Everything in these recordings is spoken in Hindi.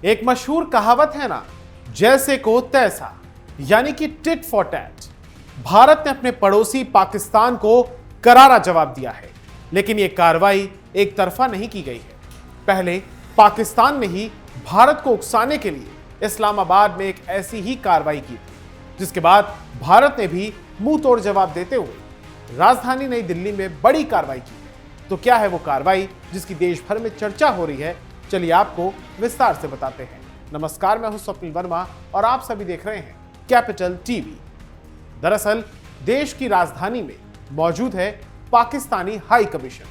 एक मशहूर कहावत है ना, जैसे को तैसा, यानी कि टिट फॉर टैट। भारत ने अपने पड़ोसी पाकिस्तान को करारा जवाब दिया है, लेकिन यह कार्रवाई एक तरफा नहीं की गई है। पहले पाकिस्तान ने ही भारत को उकसाने के लिए इस्लामाबाद में एक ऐसी ही कार्रवाई की थी, जिसके बाद भारत ने भी मुंह तोड़ जवाब देते हुए राजधानी नई दिल्ली में बड़ी कार्रवाई की है। तो क्या है वो कार्रवाई जिसकी देश भर में चर्चा हो रही है? चलिए आपको विस्तार से बताते हैं। नमस्कार, मैं हूं स्वप्निल वर्मा और आप सभी देख रहे हैं कैपिटल टीवी। दरअसल देश की राजधानी में मौजूद है पाकिस्तानी हाई कमीशन,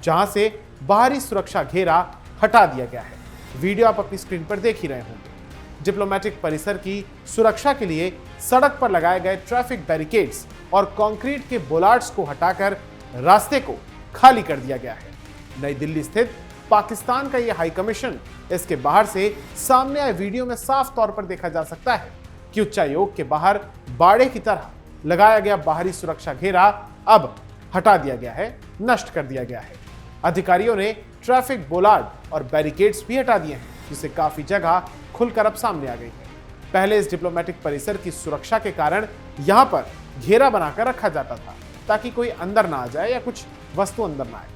जहां से बाहरी सुरक्षा घेरा हटा दिया गया है। वीडियो आप अपनी स्क्रीन पर देख ही रहे होंगे। डिप्लोमेटिक परिसर की सुरक्षा के लिए सड़क पर लगाए गए ट्रैफिक बैरिकेड्स और कंक्रीट के बोलार्ड्स को हटाकर रास्ते को खाली कर दिया गया है। नई दिल्ली स्थित पाकिस्तान का यह हाई कमीशन, इसके बाहर से सामने आए वीडियो में साफ तौर पर देखा जा सकता है कि उच्चायोग के बाहर बाड़े की तरह लगाया गया बाहरी सुरक्षा घेरा अब हटा दिया गया है, नष्ट कर दिया गया है। अधिकारियों ने ट्रैफिक बोलार्ड और बैरिकेड्स भी हटा दिए हैं, जिससे काफी जगह खुलकर अब सामने आ गई है। पहले इस डिप्लोमेटिक परिसर की सुरक्षा के कारण यहां पर घेरा बनाकर रखा जाता था, ताकि कोई अंदर ना आ जाए या कुछ वस्तु अंदर ना आए।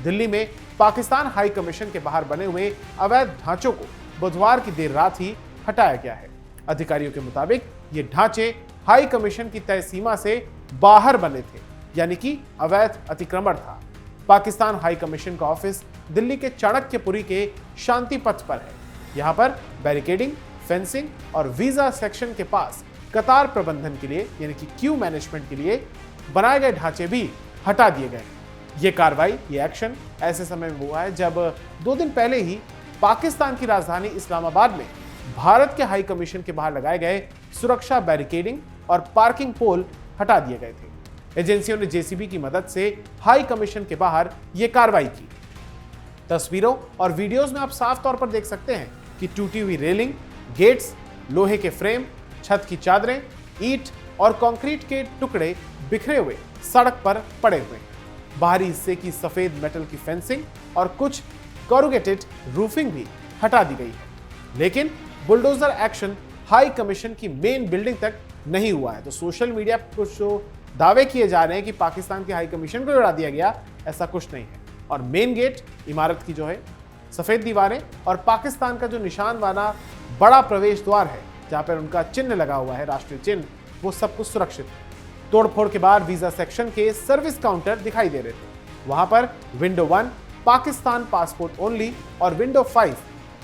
दिल्ली में पाकिस्तान हाई कमीशन के बाहर बने हुए अवैध ढांचों को बुधवार की देर रात ही हटाया गया है। अधिकारियों के मुताबिक ये ढांचे हाई कमीशन की तय सीमा से बाहर बने थे, यानी कि अवैध अतिक्रमण था। पाकिस्तान हाई कमीशन का ऑफिस दिल्ली के चाणक्यपुरी के शांति पथ पर है। यहां पर बैरिकेडिंग, फेंसिंग और वीजा सेक्शन के पास कतार प्रबंधन के लिए, यानी कि क्यू मैनेजमेंट के लिए बनाए गए ढांचे भी हटा दिए गए। ये कार्रवाई, ये एक्शन ऐसे समय में हुआ है जब 2 दिन पहले ही पाकिस्तान की राजधानी इस्लामाबाद में भारत के हाई कमीशन के बाहर लगाए गए सुरक्षा बैरिकेडिंग और पार्किंग पोल हटा दिए गए थे। एजेंसियों ने जेसीबी की मदद से हाई कमीशन के बाहर यह कार्रवाई की। तस्वीरों और वीडियोस में आप साफ तौर पर देख सकते हैं कि टूटी हुई रेलिंग, गेट्स, लोहे के फ्रेम, छत की चादरें, ईंट और कंक्रीट के टुकड़े बिखरे हुए सड़क पर पड़े हुए हैं। बाहरी हिस्से की सफेद मेटल की फेंसिंग और कुछ कोरुगेटेड रूफिंग भी हटा दी गई है। लेकिन बुलडोजर एक्शन हाई कमीशन की मेन बिल्डिंग तक नहीं हुआ है। तो सोशल मीडिया पर कुछ जो दावे किए जा रहे हैं कि पाकिस्तान के हाई कमीशन को उड़ा दिया गया, ऐसा कुछ नहीं है। और मेन गेट, इमारत की जो है सफेद दीवारें और पाकिस्तान का जो निशान वाला बड़ा प्रवेश द्वार है, जहां पर उनका चिन्ह लगा हुआ है, राष्ट्रीय चिन्ह, वो सब कुछ सुरक्षित है। तोड़फोड़ के बाद वीजा सेक्शन के सर्विस काउंटर दिखाई दे रहे थे। वहां पर विंडो 1 पाकिस्तान पासपोर्ट ओनली और विंडो 5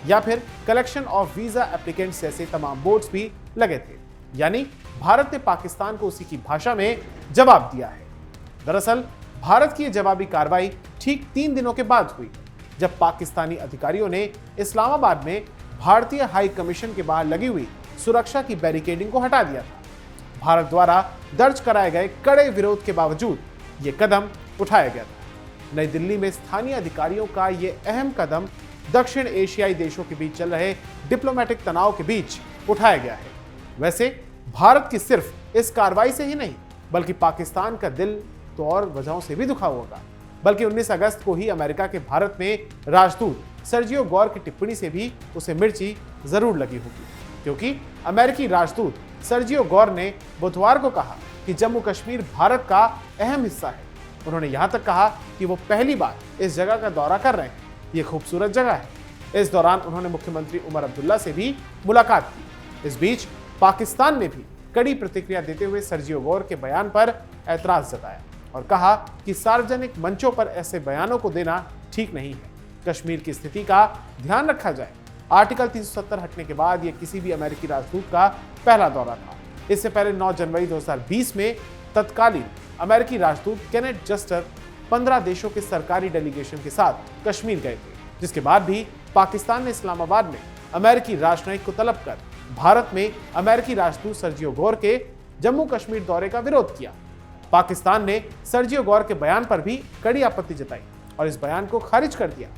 या फिर कलेक्शन ऑफ वीजा एप्लीकेंट्स जैसे तमाम बोर्ड्स भी लगे थे। यानी भारत ने पाकिस्तान को उसी की भाषा में जवाब दिया है। दरअसल भारत की यह जवाबी कार्रवाई ठीक 3 दिनों के बाद हुई, जब पाकिस्तानी अधिकारियों ने इस्लामाबाद में भारतीय हाई कमीशन के बाहर लगी हुई सुरक्षा की बैरिकेडिंग को हटा दिया था। भारत द्वारा दर्ज कराए गए कड़े विरोध के बावजूद यह कदम उठाया गया था। नई दिल्ली में स्थानीय अधिकारियों का यह अहम कदम दक्षिण एशियाई देशों के बीच चल रहे डिप्लोमेटिक तनाव के बीच उठाया गया है। वैसे भारत की सिर्फ इस कार्रवाई से ही नहीं, बल्कि पाकिस्तान का दिल तो और वजहों से भी दुखा होगा। बल्कि 19 अगस्त को ही अमेरिका के भारत में राजदूत सर्जियो गौर की टिप्पणी से भी उसे मिर्ची जरूर लगी होगी, क्योंकि अमेरिकी राजदूत सर्जियो गौर ने बुधवार को कहा कि जम्मू कश्मीर भारत का अहम हिस्सा है। उन्होंने यहां तक कहा कि वो पहली बार इस जगह का दौरा कर रहे हैं। ये खूबसूरत जगह है। इस दौरान उन्होंने मुख्यमंत्री उमर अब्दुल्ला से भी मुलाकात की। इस बीच पाकिस्तान ने भी कड़ी प्रतिक्रिया देते हुए सर्जियो गौर के बयान पर ऐतराज जताया और कहा कि सार्वजनिक मंचों पर ऐसे बयानों को देना ठीक नहीं है। कश्मीर की स्थिति का ध्यान रखा जाए। आर्टिकल 370 हटने के बाद यह किसी भी अमेरिकी राजदूत का पहला दौरा था। इससे पहले 9 जनवरी 2020 में तत्कालीन अमेरिकी राजदूत केनेथ जस्टर 15 देशों के सरकारी डेलीगेशन के साथ कश्मीर गए थे, जिसके बाद भी पाकिस्तान ने इस्लामाबाद में अमेरिकी राजनयिक को तलब कर भारत में अमेरिकी राजदूत सर्जियो गौर के जम्मू कश्मीर दौरे का विरोध किया। पाकिस्तान ने सर्जियो गौर के बयान पर भी कड़ी आपत्ति जताई और इस बयान को खारिज कर दिया।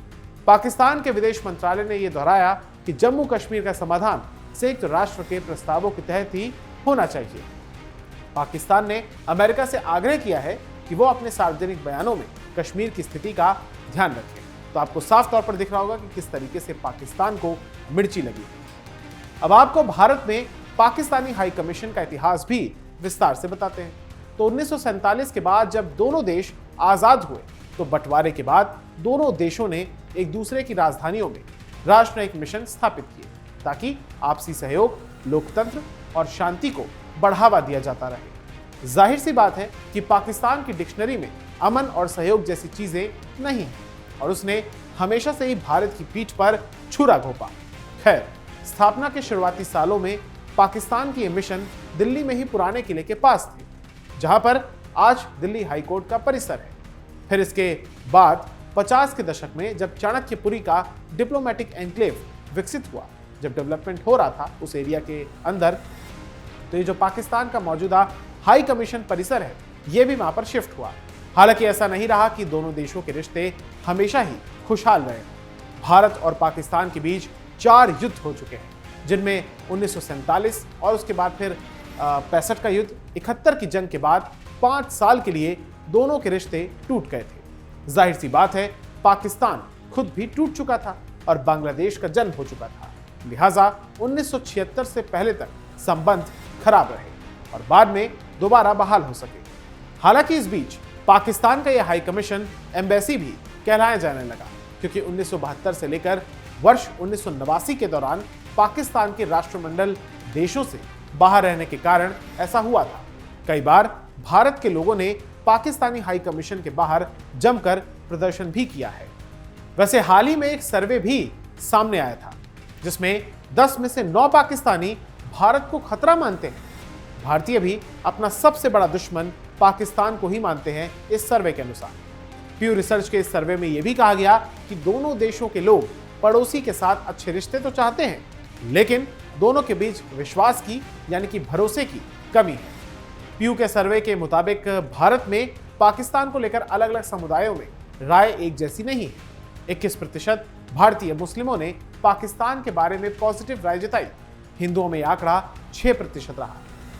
पाकिस्तान के विदेश मंत्रालय ने यह दोहराया कि जम्मू कश्मीर का समाधान संयुक्त राष्ट्र के प्रस्तावों के तहत ही होना चाहिए। पाकिस्तान ने अमेरिका से आग्रह किया है कि वो अपने सार्वजनिक बयानों में कश्मीर की स्थिति का ध्यान रखें। तो आपको साफ तौर पर दिख रहा होगा कि किस तरीके से पाकिस्तान को मिर्ची लगी। अब आपको भारत में पाकिस्तानी हाई कमीशन का इतिहास भी विस्तार से बताते हैं। तो 1947 के बाद जब दोनों देश आजाद हुए तो बंटवारे के बाद दोनों देशों ने एक दूसरे की राजधानियों में राष्ट्रनायक मिशन स्थापित किए ताकि आपसी सहयोग, लोकतंत्र और शांति को बढ़ावा दिया जाता रहे। जाहिर सी बात है कि पाकिस्तान की डिक्शनरी में अमन और सहयोग जैसी चीजें नहीं हैं और उसने हमेशा से ही भारत की पीठ पर छुरा घोंपा। खैर, स्थापना के शुरुआती सालों में पाकिस्तान की ये मिशन दिल्ली में ही पुराने किले के पास थे, जहां पर आज दिल्ली हाई कोर्ट का परिसर है। फिर इसके बाद 50 के दशक में जब चाणक्यपुरी का डिप्लोमेटिक एन्क्लेव विकसित हुआ, जब डेवलपमेंट हो रहा था उस एरिया के अंदर, तो ये जो पाकिस्तान का मौजूदा हाई कमीशन परिसर है ये भी वहां पर शिफ्ट हुआ। हालांकि ऐसा नहीं रहा कि दोनों देशों के रिश्ते हमेशा ही खुशहाल रहे। भारत और पाकिस्तान के बीच 4 युद्ध हो चुके हैं, जिनमें 1947 और उसके बाद फिर 65 का युद्ध, 71 की जंग के बाद 5 साल के लिए दोनों के रिश्ते टूट गए थे। जाहिर सी बात है पाकिस्तान खुद भी टूट चुका था और बांग्लादेश का जन्म हो चुका था, लिहाजा 1976 से पहले तक संबंध खराब रहे और बाद में दोबारा बहाल हो सके। हालांकि इस बीच पाकिस्तान का यह हाई कमीशन एम्बेसी भी कहलाया जाने लगा, क्योंकि 1972 से लेकर वर्ष 1989 के दौरान पाकिस्तान के राष्ट्रमंडल देशों से बाहर रहने के कारण ऐसा हुआ था। कई बार भारत के लोगों ने पाकिस्तानी हाई कमीशन के बाहर जमकर प्रदर्शन भी किया है। वैसे हाल ही में एक सर्वे भी सामने आया था जिसमें 10 में से 9 पाकिस्तानी भारत को खतरा मानते हैं। भारतीय भी अपना सबसे बड़ा दुश्मन पाकिस्तान को ही मानते हैं इस सर्वे के अनुसार। प्यू रिसर्च के इस सर्वे में यह भी कहा गया कि दोनों देशों के लोग पड़ोसी के साथ अच्छे रिश्ते तो चाहते हैं, लेकिन दोनों के बीच विश्वास की यानी कि भरोसे की कमी है। प्यू के सर्वे के मुताबिक भारत में पाकिस्तान को लेकर अलग अलग समुदायों में राय एक जैसी नहीं है। 21% भारतीय मुस्लिमों ने पाकिस्तान के बारे में पॉजिटिव राय जताई। हिंदुओं में आंकड़ा 6% रहा।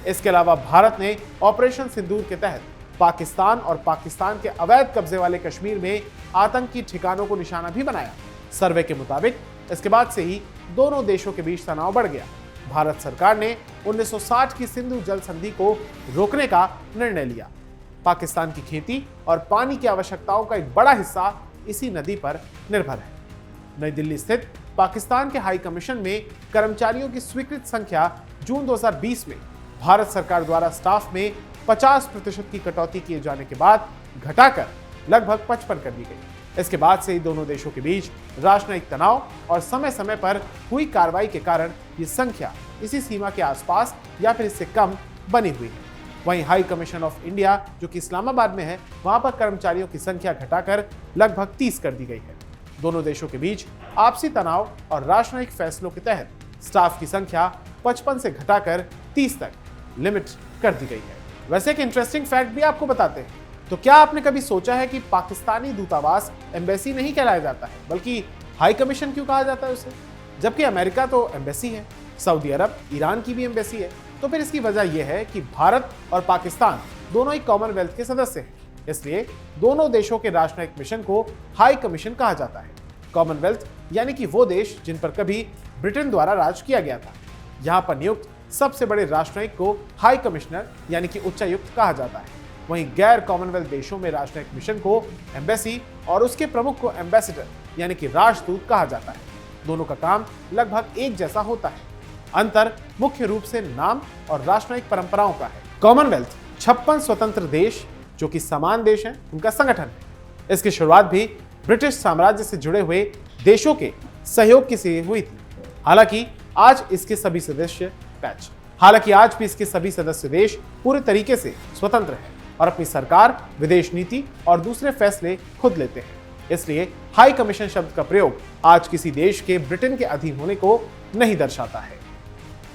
इसके अलावा भारत ने ऑपरेशन सिंदूर के तहत पाकिस्तान और पाकिस्तान के अवैध कब्जे वाले कश्मीर में आतंकी ठिकानों को निशाना भी बनाया। सर्वे के मुताबिक इसके बाद से ही दोनों देशों के बीच तनाव बढ़ गया। भारत सरकार ने 1960 की सिंधु जल संधि को रोकने का निर्णय लिया। पाकिस्तान की खेती और पानी की आवश्यकताओं का एक बड़ा हिस्सा इसी नदी पर निर्भर है। नई दिल्ली स्थित पाकिस्तान के हाई कमीशन में कर्मचारियों की स्वीकृत संख्या जून 2020 में भारत सरकार द्वारा स्टाफ में 50% की कटौती किए जाने के बाद घटाकर लगभग 55 कर दी गई। इसके बाद से ही दोनों देशों के बीच राजनयिक तनाव और समय समय पर हुई कार्रवाई के कारण ये संख्या इसी सीमा के आसपास या फिर इससे कम बनी हुई है। वहीं हाई कमीशन ऑफ इंडिया जो कि इस्लामाबाद में है, वहां पर कर्मचारियों की संख्या घटाकर लगभग 30 कर दी गई है। दोनों देशों के बीच आपसी तनाव और राजनयिक फैसलों के तहत स्टाफ की संख्या 55 से घटाकर 30 तक लिमिट कर दी गई है। वैसे एक इंटरेस्टिंग फैक्ट भी आपको बताते हैं। तो क्या आपने कभी सोचा है कि पाकिस्तानी दूतावास एम्बेसी नहीं कहलाया जाता है बल्कि हाई कमीशन क्यों कहा जाता है उसे? जबकि अमेरिका तो एम्बेसी है, सऊदी अरब, ईरान की भी एम्बेसी है। तो फिर इसकी वजह यह है कि भारत और पाकिस्तान दोनों ही कॉमनवेल्थ के सदस्य हैं, इसलिए दोनों देशों के राजनयिक मिशन को हाई कमीशन कहा जाता है। कॉमनवेल्थ यानी कि वो देश जिन पर कभी ब्रिटेन द्वारा राज किया गया था। यहाँ पर नियुक्त सबसे बड़े राजनयिक को हाई कमिश्नर यानी कि उच्चायुक्त कहा जाता है। वहीं गैर कॉमनवेल्थ देशों में राजनयिक मिशन को एम्बेसी और उसके प्रमुख को एम्बेसडर यानी कि राजदूत कहा जाता है। दोनों का काम लगभग एक जैसा होता है, अंतर मुख्य रूप से नाम और राजनयिक परंपराओं का है। कॉमनवेल्थ 56 स्वतंत्र देश जो कि समान देश हैं उनका संगठन है। इसकी शुरुआत भी ब्रिटिश साम्राज्य से जुड़े हुए देशों के सहयोग से हुई थी। हालांकि आज भी इसके सभी सदस्य देश पूरे तरीके से स्वतंत्र हैं और अपनी सरकार, विदेश नीति और दूसरे फैसले खुद लेते हैं। इसलिए हाई कमीशन शब्द का प्रयोग आज किसी देश के ब्रिटेन के अधीन होने को नहीं दर्शाता है।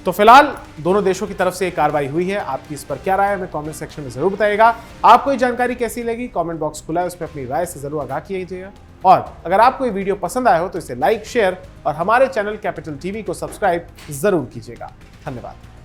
तो फिलहाल दोनों देशों की तरफ से कार्रवाई हुई है। आपकी इस पर क्या राय है हमें कमेंट सेक्शन में जरूर बताइएगा। आपको ये जानकारी कैसी लगी? कमेंट बॉक्स खुला है, उस पर अपनी राय से जरूर आगाह कीजिएगा। और अगर आपको ये वीडियो पसंद आया हो तो इसे लाइक, शेयर और हमारे चैनल कैपिटल टीवी को सब्सक्राइब जरूर कीजिएगा। धन्यवाद।